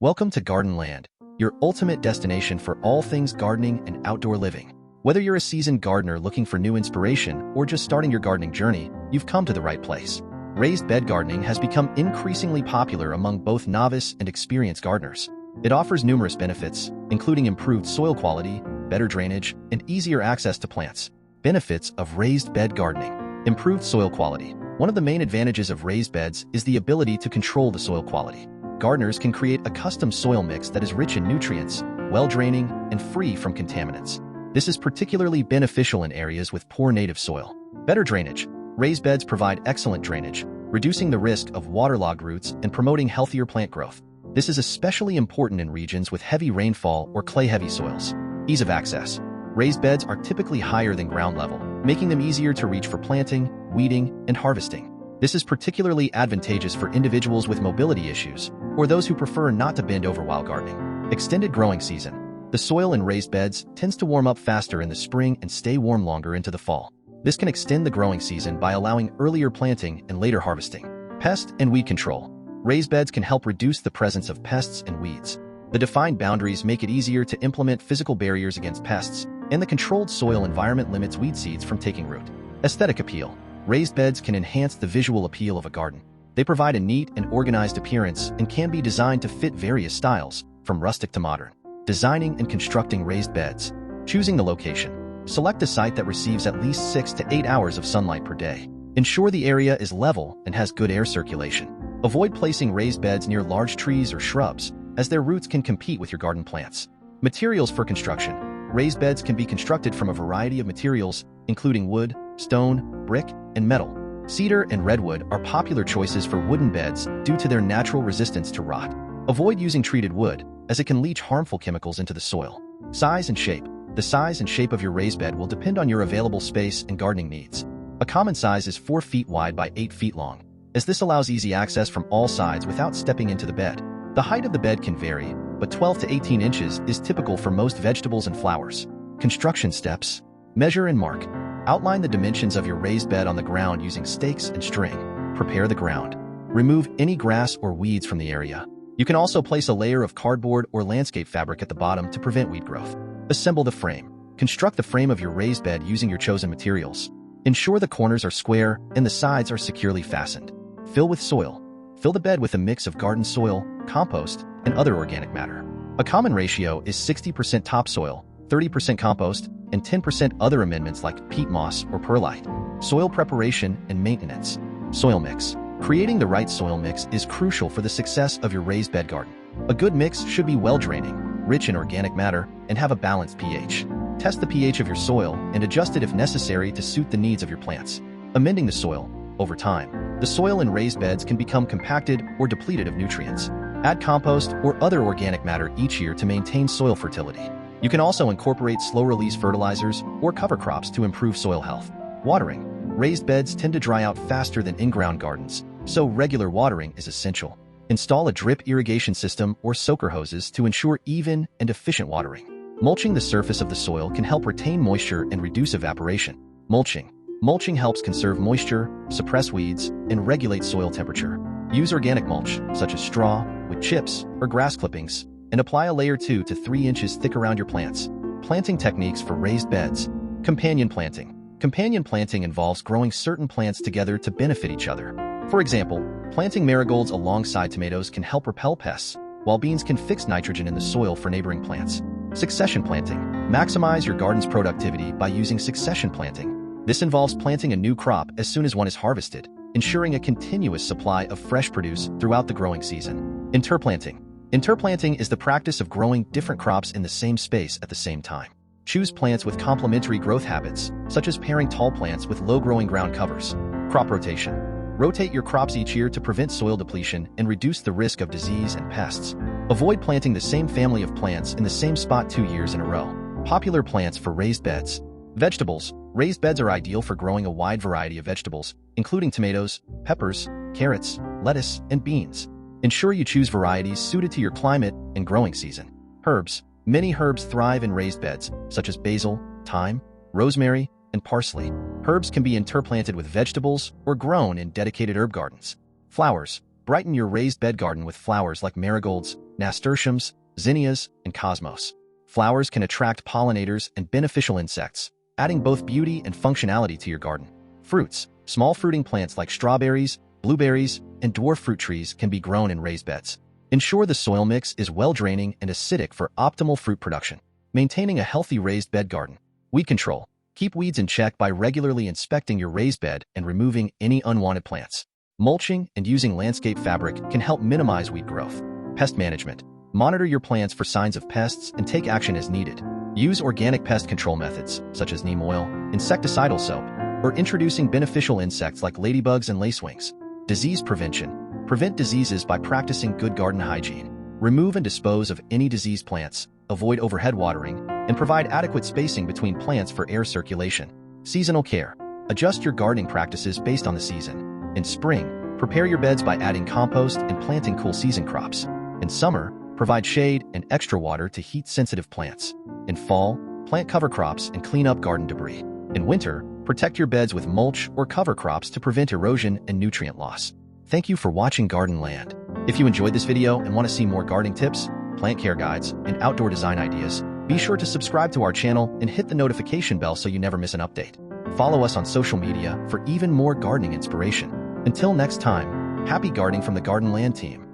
Welcome to Garden Land, your ultimate destination for all things gardening and outdoor living. Whether you're a seasoned gardener looking for new inspiration or just starting your gardening journey, you've come to the right place. Raised bed gardening has become increasingly popular among both novice and experienced gardeners. It offers numerous benefits, including improved soil quality, better drainage, and easier access to plants. Benefits of raised bed gardening. Improved soil quality. One of the main advantages of raised beds is the ability to control the soil quality. Gardeners can create a custom soil mix that is rich in nutrients, well-draining, and free from contaminants. This is particularly beneficial in areas with poor native soil. Better drainage. Raised beds provide excellent drainage, reducing the risk of waterlogged roots and promoting healthier plant growth. This is especially important in regions with heavy rainfall or clay-heavy soils. Ease of access. Raised beds are typically higher than ground level, making them easier to reach for planting, weeding, and harvesting. This is particularly advantageous for individuals with mobility issues or those who prefer not to bend over while gardening. Extended growing season. The soil in raised beds tends to warm up faster in the spring and stay warm longer into the fall. This can extend the growing season by allowing earlier planting and later harvesting. Pest and weed control. Raised beds can help reduce the presence of pests and weeds. The defined boundaries make it easier to implement physical barriers against pests, and the controlled soil environment limits weed seeds from taking root. Aesthetic appeal. Raised beds can enhance the visual appeal of a garden. They provide a neat and organized appearance and can be designed to fit various styles, from rustic to modern. Designing and constructing raised beds. Choosing the location. Select a site that receives at least 6 to 8 hours of sunlight per day. Ensure the area is level and has good air circulation. Avoid placing raised beds near large trees or shrubs, as their roots can compete with your garden plants. Materials for construction. Raised beds can be constructed from a variety of materials, including wood, stone, brick, and metal. Cedar and redwood are popular choices for wooden beds due to their natural resistance to rot. Avoid using treated wood, as it can leach harmful chemicals into the soil. Size and shape. The size and shape of your raised bed will depend on your available space and gardening needs. A common size is 4 feet wide by 8 feet long, as this allows easy access from all sides without stepping into the bed. The height of the bed can vary, but 12 to 18 inches is typical for most vegetables and flowers. Construction steps. Measure and mark. Outline the dimensions of your raised bed on the ground using stakes and string. Prepare the ground. Remove any grass or weeds from the area. You can also place a layer of cardboard or landscape fabric at the bottom to prevent weed growth. Assemble the frame. Construct the frame of your raised bed using your chosen materials. Ensure the corners are square and the sides are securely fastened. Fill with soil. Fill the bed with a mix of garden soil, compost, and other organic matter. A common ratio is 60% topsoil, 30% compost, and 10% other amendments like peat moss or perlite. Soil preparation and maintenance. Soil mix. Creating the right soil mix is crucial for the success of your raised bed garden. A good mix should be well-draining, rich in organic matter, and have a balanced pH. Test the pH of your soil and adjust it if necessary to suit the needs of your plants. Amending the soil. Over time, the soil in raised beds can become compacted or depleted of nutrients. Add compost or other organic matter each year to maintain soil fertility. You can also incorporate slow-release fertilizers or cover crops to improve soil health. Watering. Raised beds tend to dry out faster than in-ground gardens, so regular watering is essential. Install a drip irrigation system or soaker hoses to ensure even and efficient watering. Mulching the surface of the soil can help retain moisture and reduce evaporation. Mulching. Mulching helps conserve moisture, suppress weeds, and regulate soil temperature. Use organic mulch, such as straw, wood chips, or grass clippings, and apply a layer 2 to 3 inches thick around your plants. Planting techniques for raised beds. Companion planting. Companion planting involves growing certain plants together to benefit each other. For example, planting marigolds alongside tomatoes can help repel pests, while beans can fix nitrogen in the soil for neighboring plants. Succession planting. Maximize your garden's productivity by using succession planting. This involves planting a new crop as soon as one is harvested, ensuring a continuous supply of fresh produce throughout the growing season. Interplanting. Interplanting is the practice of growing different crops in the same space at the same time. Choose plants with complementary growth habits, such as pairing tall plants with low-growing ground covers. Crop rotation. Rotate your crops each year to prevent soil depletion and reduce the risk of disease and pests. Avoid planting the same family of plants in the same spot 2 years in a row. Popular plants for raised beds. Vegetables. Raised beds are ideal for growing a wide variety of vegetables, including tomatoes, peppers, carrots, lettuce, and beans. Ensure you choose varieties suited to your climate and growing season. Herbs. Many herbs thrive in raised beds, such as basil, thyme, rosemary, and parsley. Herbs can be interplanted with vegetables or grown in dedicated herb gardens. Flowers. Brighten your raised bed garden with flowers like marigolds, nasturtiums, zinnias, and cosmos. Flowers can attract pollinators and beneficial insects, adding both beauty and functionality to your garden. Fruits. Small fruiting plants like strawberries, blueberries, and dwarf fruit trees can be grown in raised beds. Ensure the soil mix is well-draining and acidic for optimal fruit production. Maintaining a healthy raised bed garden. Weed control. Keep weeds in check by regularly inspecting your raised bed and removing any unwanted plants. Mulching and using landscape fabric can help minimize weed growth. Pest management. Monitor your plants for signs of pests and take action as needed. Use organic pest control methods, such as neem oil, insecticidal soap, or introducing beneficial insects like ladybugs and lacewings. Disease prevention. Prevent diseases by practicing good garden hygiene. Remove and dispose of any diseased plants, avoid overhead watering, and provide adequate spacing between plants for air circulation. Seasonal care. Adjust your gardening practices based on the season. In spring, prepare your beds by adding compost and planting cool season crops. In summer, provide shade and extra water to heat-sensitive plants. In fall, plant cover crops and clean up garden debris. In winter, protect your beds with mulch or cover crops to prevent erosion and nutrient loss. Thank you for watching Garden Land. If you enjoyed this video and want to see more gardening tips, plant care guides, and outdoor design ideas, be sure to subscribe to our channel and hit the notification bell so you never miss an update. Follow us on social media for even more gardening inspiration. Until next time, happy gardening from the Garden Land team.